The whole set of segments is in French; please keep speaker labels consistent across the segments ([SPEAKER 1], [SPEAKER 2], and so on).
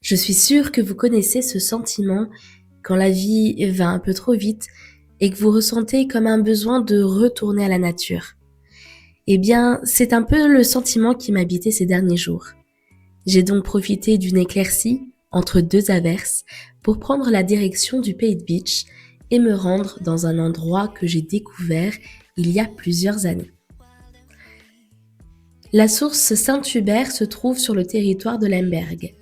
[SPEAKER 1] Je suis sûre que vous connaissez ce sentiment quand la vie va un peu trop vite et que vous ressentez comme un besoin de retourner à la nature. Eh bien, c'est un peu le sentiment qui m'habitait ces derniers jours. J'ai donc profité d'une éclaircie entre deux averses pour prendre la direction du Pays de Beach et me rendre dans un endroit que j'ai découvert il y a plusieurs années. La source Saint-Hubert se trouve sur le territoire de Lemberg.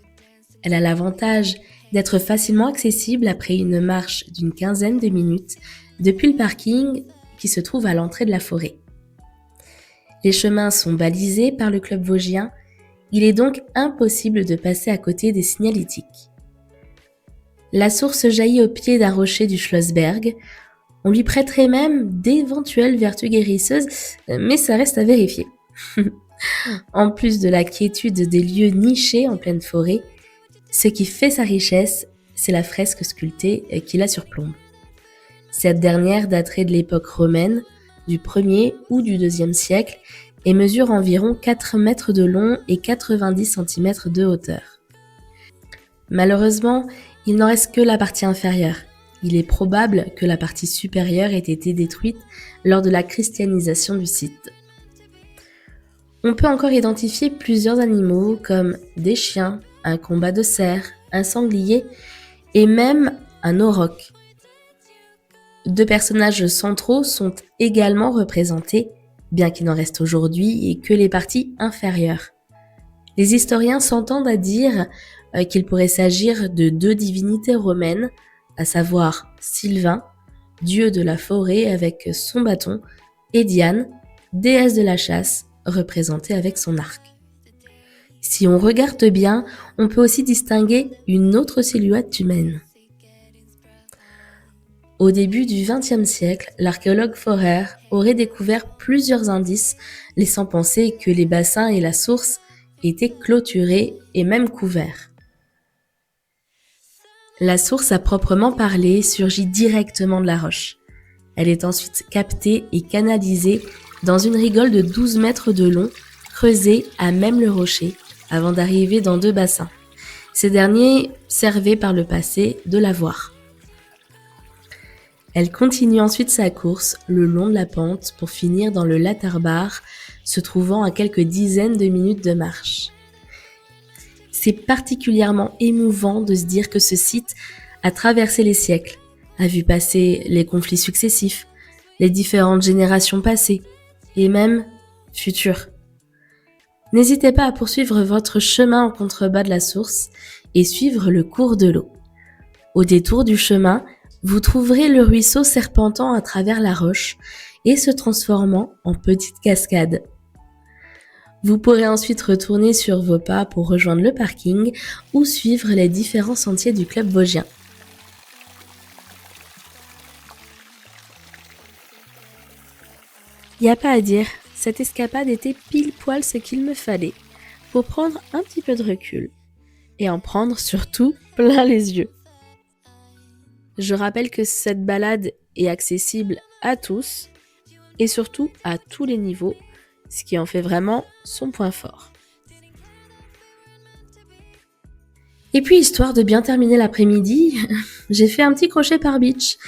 [SPEAKER 1] Elle a l'avantage d'être facilement accessible après une marche d'une quinzaine de minutes depuis le parking qui se trouve à l'entrée de la forêt. Les chemins sont balisés par le club vosgien, il est donc impossible de passer à côté des signalétiques. La source jaillit au pied d'un rocher du Schlossberg, on lui prêterait même d'éventuelles vertus guérisseuses, mais ça reste à vérifier. En plus de la quiétude des lieux nichés en pleine forêt, ce qui fait sa richesse, c'est la fresque sculptée qui la surplombe. Cette dernière daterait de l'époque romaine, du 1er ou du 2e siècle, et mesure environ 4 mètres de long et 90 cm de hauteur. Malheureusement, il n'en reste que la partie inférieure. Il est probable que la partie supérieure ait été détruite lors de la christianisation du site. On peut encore identifier plusieurs animaux comme des chiens, un combat de cerfs, un sanglier et même un auroch. 2 personnages centraux sont également représentés, bien qu'il n'en reste aujourd'hui que les parties inférieures. Les historiens s'entendent à dire qu'il pourrait s'agir de 2 divinités romaines, à savoir Sylvain, dieu de la forêt avec son bâton, et Diane, déesse de la chasse, représentée avec son arc. Si on regarde bien, on peut aussi distinguer une autre silhouette humaine. Au début du XXe siècle, l'archéologue Forer aurait découvert plusieurs indices laissant penser que les bassins et la source étaient clôturés et même couverts. La source à proprement parler surgit directement de la roche. Elle est ensuite captée et canalisée dans une rigole de 12 mètres de long, creusée à même le rocher, avant d'arriver dans 2 bassins. Ces derniers servaient par le passé de lavoir. Elle continue ensuite sa course le long de la pente pour finir dans le Laterbar, se trouvant à quelques dizaines de minutes de marche. C'est particulièrement émouvant de se dire que ce site a traversé les siècles, a vu passer les conflits successifs, les différentes générations passées et même futures. N'hésitez pas à poursuivre votre chemin en contrebas de la source et suivre le cours de l'eau. Au détour du chemin, vous trouverez le ruisseau serpentant à travers la roche et se transformant en petite cascade. Vous pourrez ensuite retourner sur vos pas pour rejoindre le parking ou suivre les différents sentiers du club vosgien. Y a pas à dire, cette escapade était pile poil ce qu'il me fallait pour prendre un petit peu de recul et en prendre surtout plein les yeux. Je rappelle que cette balade est accessible à tous et surtout à tous les niveaux, ce qui en fait vraiment son point fort. Et puis, histoire de bien terminer l'après-midi, j'ai fait un petit crochet par Beach,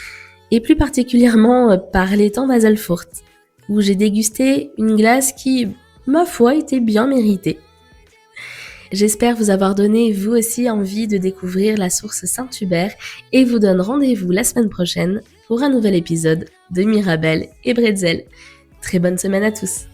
[SPEAKER 1] et plus particulièrement par l'étang d'Hazelfurt, où j'ai dégusté une glace qui, ma foi, était bien méritée. J'espère vous avoir donné vous aussi envie de découvrir la source Saint-Hubert et vous donne rendez-vous la semaine prochaine pour un nouvel épisode de Mirabelle et Bretzel. Très bonne semaine à tous!